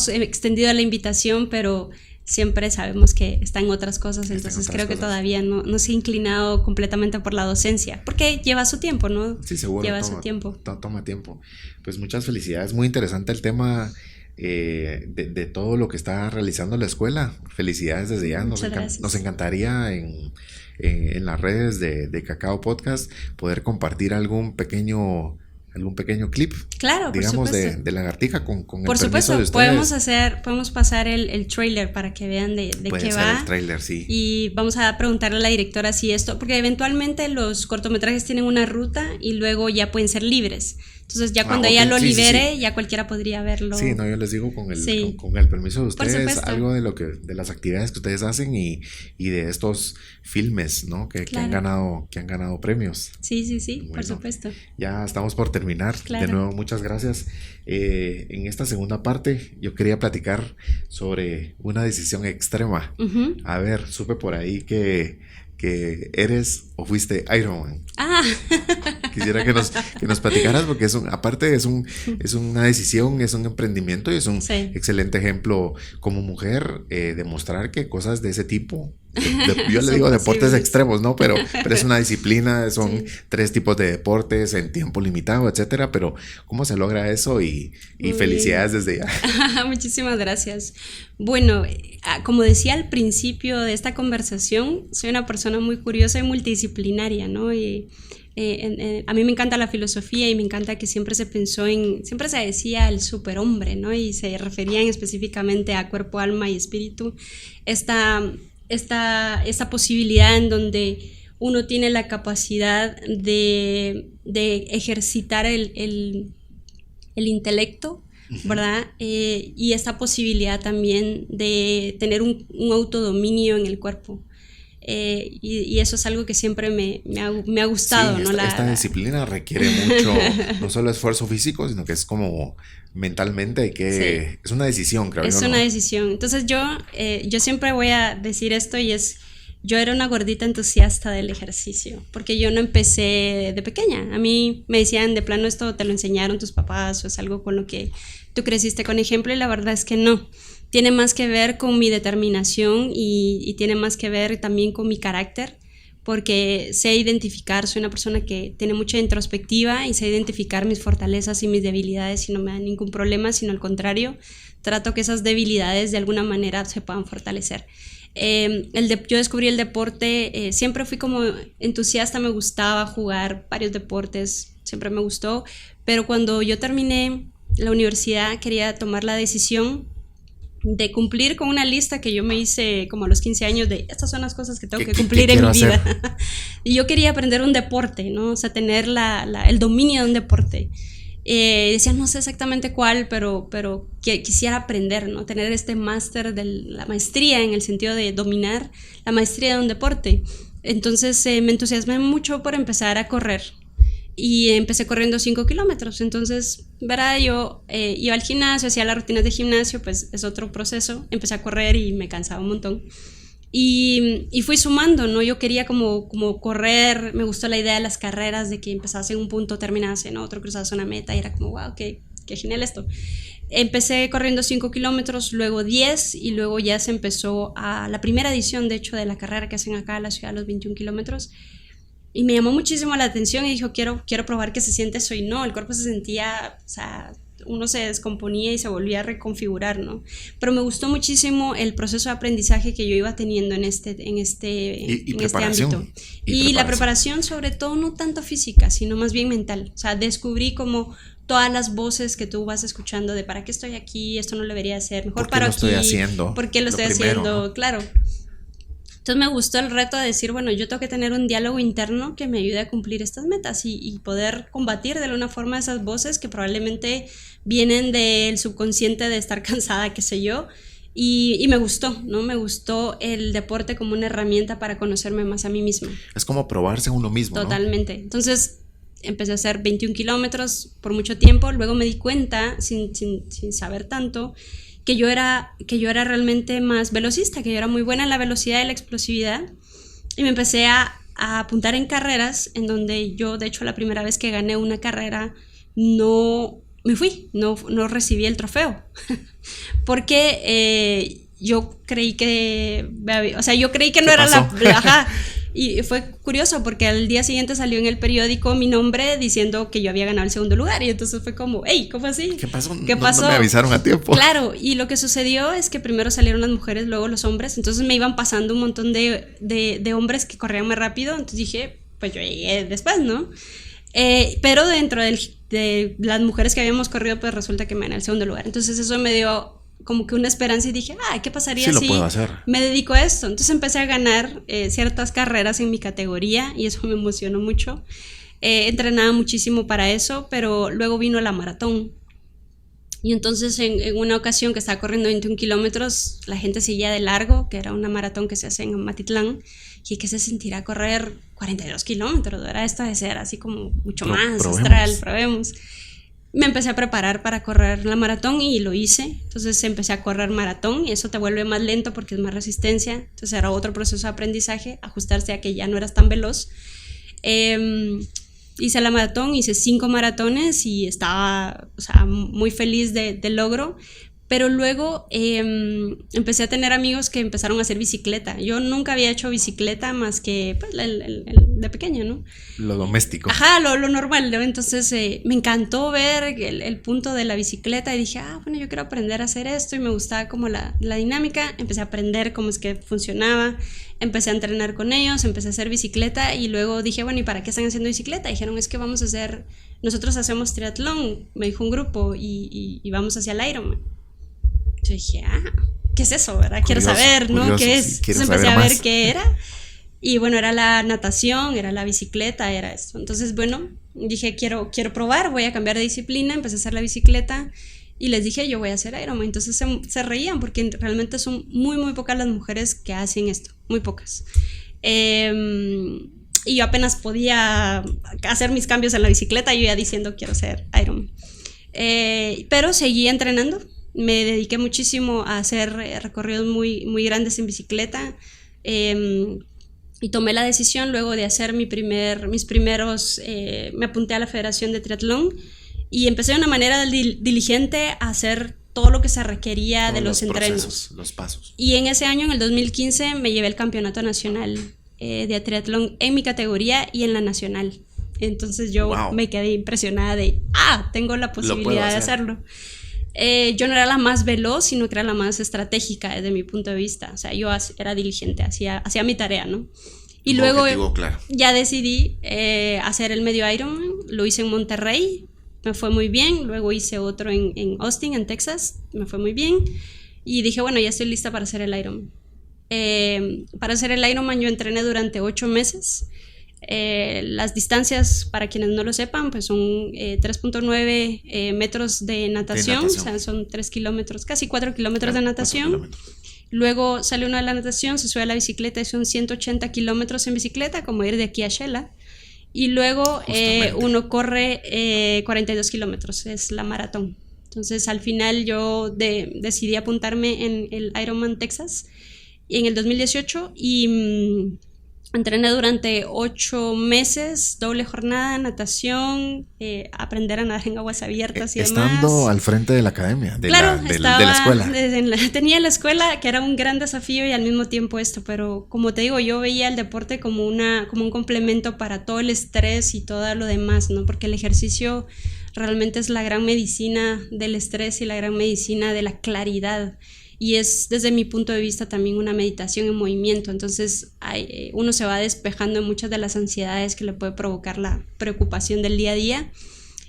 extendido la invitación, pero siempre sabemos que está en otras cosas, entonces creo que todavía no se ha inclinado completamente por la docencia, porque lleva su tiempo, ¿no? Sí, seguro. Lleva su tiempo. Toma tiempo. Pues muchas felicidades, muy interesante el tema de todo lo que está realizando la escuela. Felicidades desde ya. Nos encantaría en las redes de Cacao Podcast poder compartir algún pequeño algún pequeño clip, claro, digamos, por supuesto. de Lagartija con Por el permiso supuesto, de ustedes. podemos pasar el trailer para que vean de Puede qué ser va. el tráiler, sí. Y vamos a preguntarle a la directora si esto, porque eventualmente los cortometrajes tienen una ruta y luego ya pueden ser libres. Entonces ya cuando ella lo libere, ya cualquiera podría verlo. Sí, no, yo les digo con el permiso de ustedes, algo de las actividades que ustedes hacen y de estos filmes, ¿no? Que han ganado premios. Sí, bueno, por supuesto. Ya estamos por terminar. De nuevo, muchas gracias. En esta segunda parte yo quería platicar sobre una decisión extrema. A ver, supe por ahí que eres o fuiste Ironman. Quisiera que nos platicaras porque aparte es una decisión, es un emprendimiento y es un excelente ejemplo como mujer, demostrar que cosas de ese tipo, yo le digo deportes extremos, ¿no? Pero es una disciplina, son 3 tipos de deportes en tiempo limitado, etcétera, pero ¿cómo se logra eso? Y felicidades desde ya. Muchísimas gracias. Bueno, como decía al principio de esta conversación, soy una persona muy curiosa y multidisciplinaria, ¿no? Y a mí me encanta la filosofía y me encanta que siempre se decía el superhombre, ¿no? Y se referían específicamente a cuerpo, alma y espíritu. Esta posibilidad en donde uno tiene la capacidad de ejercitar el intelecto, ¿verdad? Y esta posibilidad también de tener un autodominio en el cuerpo. Y eso es algo que siempre me ha gustado, ¿no? Esta disciplina requiere mucho, no solo esfuerzo físico, sino que es como mentalmente es una decisión, creo yo. Es una decisión. Entonces yo siempre voy a decir esto y yo era una gordita entusiasta del ejercicio, porque yo no empecé de pequeña. A mí me decían, de plano, esto te lo enseñaron tus papás o es algo con lo que tú creciste con ejemplo, y la verdad es que no. Tiene más que ver con mi determinación y tiene más que ver también con mi carácter, porque sé identificar, soy una persona que tiene mucha introspectiva y sé identificar mis fortalezas y mis debilidades y no me da ningún problema, sino al contrario, trato que esas debilidades de alguna manera se puedan fortalecer. Yo descubrí el deporte, siempre fui como entusiasta, me gustaba jugar varios deportes, siempre me gustó, pero cuando yo terminé la universidad quería tomar la decisión de cumplir con una lista que yo me hice como a los 15 años de estas son las cosas que tengo que cumplir en mi vida. Y yo quería aprender un deporte, ¿no? O sea, tener el dominio de un deporte. Decía, no sé exactamente cuál, pero quisiera aprender, ¿no? Tener este máster de la maestría en el sentido de dominar la maestría de un deporte. Entonces me entusiasmé mucho por empezar a correr. Y empecé corriendo 5 kilómetros. Entonces, ¿verdad? Yo iba al gimnasio, hacía las rutinas de gimnasio, pues es otro proceso. Empecé a correr y me cansaba un montón. Y fui sumando, ¿no? Yo quería como correr, me gustó la idea de las carreras, de que empezase en un punto, terminase en otro, cruzase una meta, y era como, wow, qué genial esto. Empecé corriendo 5 kilómetros, luego 10, y luego ya se empezó a la primera edición, de hecho, de la carrera que hacen acá en la ciudad, los 21 kilómetros. Y me llamó muchísimo la atención y dijo, quiero probar qué se siente eso, y no, el cuerpo se sentía, o sea, uno se descomponía y se volvía a reconfigurar, ¿no? Pero me gustó muchísimo el proceso de aprendizaje que yo iba teniendo en este ámbito. Y la preparación, sobre todo, no tanto física, sino más bien mental. O sea, descubrí como todas las voces que tú vas escuchando de ¿para qué estoy aquí? Esto no lo debería hacer, mejor paro aquí. ¿Por qué lo estoy haciendo? ¿No? Claro. Entonces me gustó el reto de decir, bueno, yo tengo que tener un diálogo interno que me ayude a cumplir estas metas y poder combatir de alguna forma esas voces que probablemente vienen del subconsciente de estar cansada, qué sé yo, y me gustó, ¿no? Me gustó el deporte como una herramienta para conocerme más a mí misma. Es como probarse a uno mismo, Totalmente. ¿No? Entonces empecé a hacer 21 kilómetros por mucho tiempo, luego me di cuenta, sin saber tanto, que yo era realmente más velocista, que yo era muy buena en la velocidad y la explosividad, y me empecé a apuntar en carreras en donde yo, de hecho, la primera vez que gané una carrera no me fui, no recibí el trofeo porque yo creí que no era ajá. Y fue curioso porque al día siguiente salió en el periódico mi nombre diciendo que yo había ganado el segundo lugar, y entonces fue como, hey, ¿cómo así? ¿Qué pasó? No me avisaron a tiempo. Claro, y lo que sucedió es que primero salieron las mujeres, luego los hombres, entonces me iban pasando un montón de hombres que corrían más rápido, entonces dije, pues yo llegué después, ¿no? Pero dentro del de las mujeres que habíamos corrido, pues resulta que me gané el segundo lugar. Entonces eso me dio como que una esperanza y dije, ¿qué pasaría si me dedico a esto? Entonces empecé a ganar ciertas carreras en mi categoría y eso me emocionó mucho. Entrenaba muchísimo para eso, pero luego vino la maratón. Y entonces en una ocasión que estaba corriendo 21 kilómetros, la gente seguía de largo, que era una maratón que se hace en Matitlán, y que se sentirá correr 42 kilómetros, era esto de ser así como mucho más ancestral, probemos. Me empecé a preparar para correr la maratón y lo hice. Entonces empecé a correr maratón y eso te vuelve más lento porque es más resistencia. Entonces era otro proceso de aprendizaje, ajustarse a que ya no eras tan veloz. Hice la maratón, hice 5 maratones y estaba, o sea, muy feliz del logro. Pero luego empecé a tener amigos que empezaron a hacer bicicleta. Yo nunca había hecho bicicleta más que pues, de pequeña, ¿no? Lo doméstico. Ajá, lo normal, ¿no? Entonces me encantó ver el punto de la bicicleta y dije, bueno, yo quiero aprender a hacer esto y me gustaba como la dinámica. Empecé a aprender cómo es que funcionaba, empecé a entrenar con ellos, empecé a hacer bicicleta y luego dije, bueno, ¿y para qué están haciendo bicicleta? Dijeron, es que nosotros hacemos triatlón, me dijo un grupo, y vamos hacia el Ironman. Yo dije, ¿qué es eso? ¿Verdad? Quiero saber, ¿no? Curioso, ¿qué es? Sí, entonces empecé a ver qué era. Y bueno, era la natación, era la bicicleta, era esto. Entonces, bueno, dije, quiero probar, voy a cambiar de disciplina, empecé a hacer la bicicleta y les dije, yo voy a hacer Ironman. Entonces se reían porque realmente son muy, muy pocas las mujeres que hacen esto, muy pocas. Y yo apenas podía hacer mis cambios en la bicicleta, yo ya diciendo, quiero ser Ironman. Pero seguí entrenando. Me dediqué muchísimo a hacer recorridos muy, muy grandes en bicicleta y tomé la decisión luego de hacer mis primeros, me apunté a la Federación de Triatlón y empecé de una manera diligente a hacer todo lo que se requería de los entrenos. Los pasos. Y en ese año, en el 2015, me llevé el campeonato nacional de triatlón en mi categoría y en la nacional. Entonces yo me quedé impresionada de, tengo la posibilidad de hacerlo. Yo no era la más veloz, sino que era la más estratégica desde mi punto de vista. O sea, yo era diligente, hacía mi tarea, ¿no? Y luego ya decidí hacer el medio Ironman, lo hice en Monterrey, me fue muy bien. Luego hice otro en Austin, en Texas, me fue muy bien. Y dije, bueno, ya estoy lista para hacer el Ironman. Para hacer el Ironman yo entrené durante 8 meses. Las distancias, para quienes no lo sepan, pues son 3.9 metros de natación, o sea, son 3 kilómetros, casi 4 kilómetros de natación. Luego sale uno de la natación, se sube a la bicicleta y son 180 kilómetros en bicicleta, como ir de aquí a Shela. Y luego uno corre 42 kilómetros, es la maratón. Entonces al final yo decidí apuntarme en el Ironman Texas en el 2018 y entrené durante 8 meses, doble jornada, natación, aprender a nadar en aguas abiertas y demás. Estando al frente de la academia, de la escuela. Tenía la escuela, que era un gran desafío y al mismo tiempo esto, pero como te digo, yo veía el deporte como un complemento para todo el estrés y todo lo demás, ¿no? Porque el ejercicio realmente es la gran medicina del estrés y la gran medicina de la claridad. Y es desde mi punto de vista también una meditación en movimiento, entonces uno se va despejando de muchas de las ansiedades que le puede provocar la preocupación del día a día.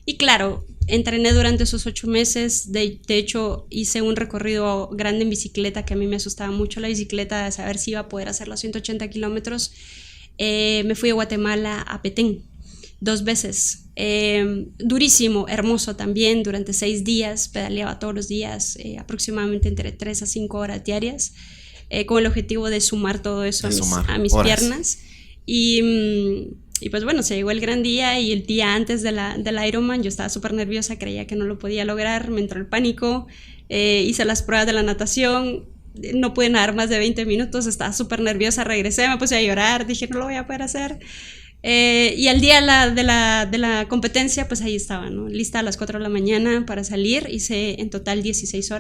Y claro, entrené durante esos 8 meses, de hecho hice un recorrido grande en bicicleta, que a mí me asustaba mucho la bicicleta, de saber si iba a poder hacer los 180 kilómetros. Me fui a Guatemala a Petén 2 veces. Durísimo, hermoso también, durante 6 días, pedaleaba todos los días, aproximadamente entre 3 a 5 horas diarias, con el objetivo de sumar todo eso a mis piernas. Y pues bueno, se llegó el gran día y el día antes de la Ironman yo estaba súper nerviosa, creía que no lo podía lograr, me entró el pánico, hice las pruebas de la natación, no pude nadar más de 20 minutos, estaba súper nerviosa, regresé, me puse a llorar, dije no lo voy a poder hacer. Y al día de la competencia, pues ahí estaba, ¿no? Lista a las 4 de la mañana para salir. Hice en total 16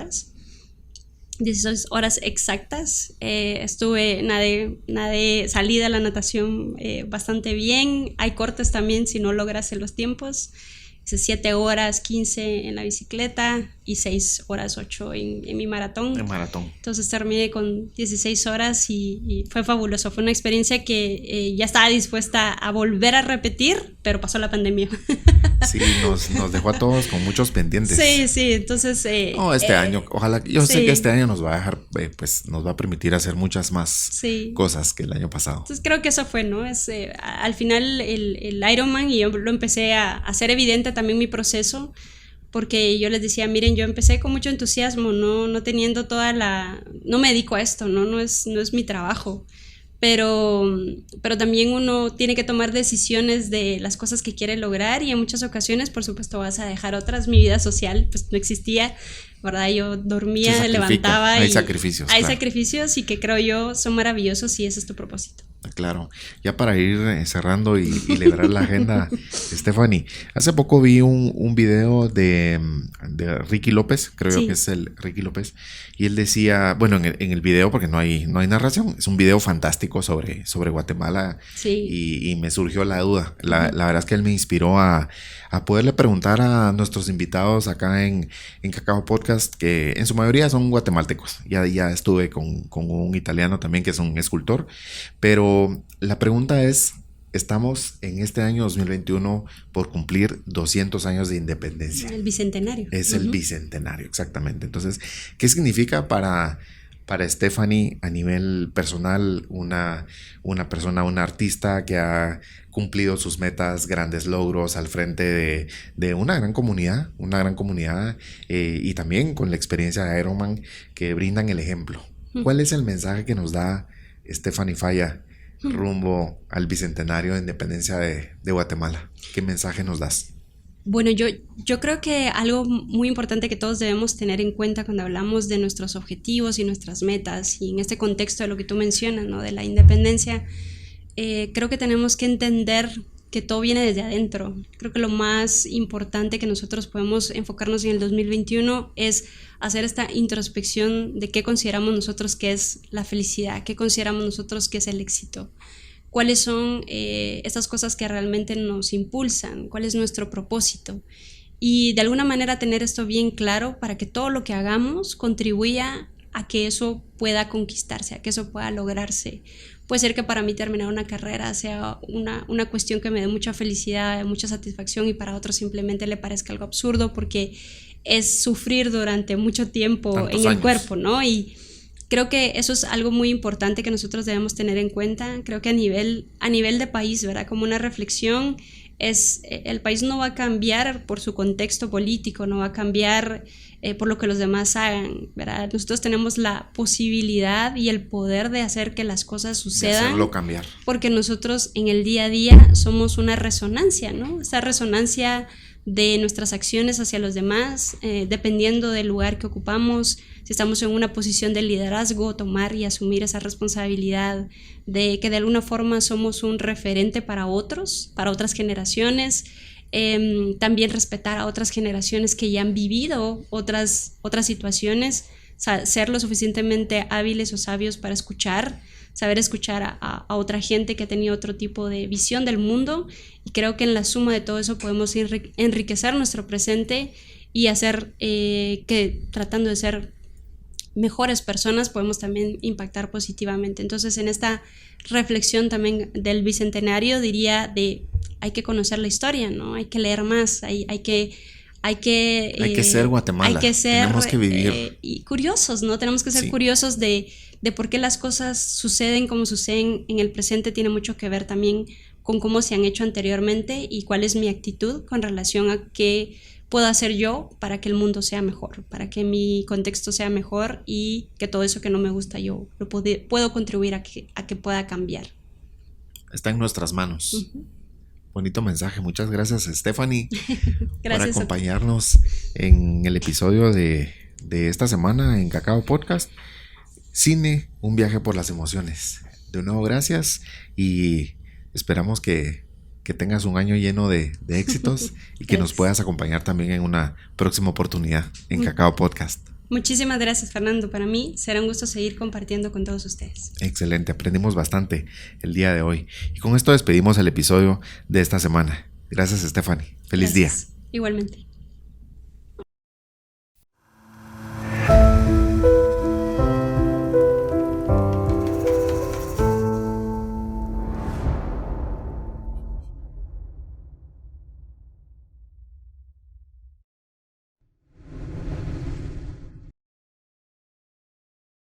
horas exactas. Nadé, salí de la natación bastante bien. Hay cortes también si no logras hacer los tiempos. Hice 7 horas 15 en la bicicleta y 6 horas 8 en mi maratón. Entonces terminé con 16 horas y fue fabuloso. Fue una experiencia que ya estaba dispuesta a volver a repetir, pero pasó la pandemia. Sí, nos dejó a todos con muchos pendientes. Sí, entonces... este año, ojalá, yo sé sí. que este año nos va a dejar, pues nos va a permitir hacer muchas más cosas que el año pasado. Entonces creo que eso fue, ¿no? Al final el Ironman, y yo lo empecé a hacer evidente también mi proceso, porque yo les decía, miren, yo empecé con mucho entusiasmo, no teniendo no me dedico a esto, no es mi trabajo. Pero también uno tiene que tomar decisiones de las cosas que quiere lograr, y en muchas ocasiones, por supuesto, vas a dejar otras. Mi vida social pues no existía, ¿verdad? Yo dormía, levantaba. Hay sacrificios. Hay sacrificios, y que creo yo son maravillosos, y ese es tu propósito. Claro, ya para ir cerrando y liberar la agenda, Stephanie, hace poco vi un video de Ricky López, creo que es el Ricky López, y él decía, bueno, en el video, porque no hay narración, es un video fantástico sobre Guatemala, y me surgió la duda. La verdad es que él me inspiró a poderle preguntar a nuestros invitados acá en Cacao Podcast, que en su mayoría son guatemaltecos. Ya estuve con un italiano también que es un escultor, pero la pregunta es, estamos en este año 2021 por cumplir 200 años de independencia. El bicentenario. Es el bicentenario, exactamente. Entonces, ¿qué significa para Stephanie a nivel personal, una persona, una artista que ha cumplido sus metas, grandes logros al frente de una gran comunidad, y también con la experiencia de Ironman, que brindan el ejemplo? ¿Cuál es el mensaje que nos da Stephanie Falla rumbo al bicentenario de independencia de Guatemala? ¿Qué mensaje nos das? Bueno, yo creo que algo muy importante que todos debemos tener en cuenta cuando hablamos de nuestros objetivos y nuestras metas, y en este contexto de lo que tú mencionas, ¿no? De la independencia, creo que tenemos que entender que todo viene desde adentro. Creo que lo más importante que nosotros podemos enfocarnos en el 2021 es hacer esta introspección de qué consideramos nosotros que es la felicidad, qué consideramos nosotros que es el éxito. ¿Cuáles son estas cosas que realmente nos impulsan? ¿Cuál es nuestro propósito? Y de alguna manera tener esto bien claro para que todo lo que hagamos contribuya a que eso pueda conquistarse, a que eso pueda lograrse. Puede ser que para mí terminar una carrera sea una cuestión que me dé mucha felicidad, mucha satisfacción, y para otros simplemente le parezca algo absurdo porque es sufrir durante mucho tiempo en el cuerpo, ¿no? Y creo que eso es algo muy importante que nosotros debemos tener en cuenta. Creo que a nivel de país, ¿verdad? Como una reflexión, el país no va a cambiar por su contexto político, no va a cambiar por lo que los demás hagan, ¿verdad? Nosotros tenemos la posibilidad y el poder de hacer que las cosas sucedan. De hacerlo cambiar. Porque nosotros en el día a día somos una resonancia, ¿no? Esa resonancia de nuestras acciones hacia los demás, dependiendo del lugar que ocupamos. Si estamos en una posición de liderazgo, tomar y asumir esa responsabilidad de que de alguna forma somos un referente para otros, para otras generaciones. También respetar a otras generaciones que ya han vivido otras situaciones, ser lo suficientemente hábiles o sabios para escuchar, saber escuchar a otra gente que ha tenido otro tipo de visión del mundo, y creo que en la suma de todo eso podemos enriquecer nuestro presente y hacer que, tratando de ser mejores personas, podemos también impactar positivamente. Entonces, en esta reflexión también del bicentenario, diría hay que conocer la historia, ¿no? Hay que leer más, hay que ser Guatemala, hay que ser, tenemos que vivir. Y curiosos, ¿no? Tenemos que ser curiosos de por qué las cosas suceden como suceden en el presente. Tiene mucho que ver también con cómo se han hecho anteriormente y cuál es mi actitud con relación a qué puedo hacer yo para que el mundo sea mejor, para que mi contexto sea mejor, y que todo eso que no me gusta yo puedo contribuir a que pueda cambiar. Está en nuestras manos. Bonito mensaje. Muchas gracias, Stephanie, gracias por acompañarnos en el episodio de esta semana en Cacao Podcast. Cine, un viaje por las emociones. De nuevo, gracias, y esperamos que tengas un año lleno de éxitos y que nos puedas acompañar también en una próxima oportunidad en Cacao Podcast. Muchísimas gracias, Fernando. Para mí será un gusto seguir compartiendo con todos ustedes. Excelente, aprendimos bastante el día de hoy. Y con esto despedimos el episodio de esta semana. Gracias, Stephanie. Feliz día. Igualmente.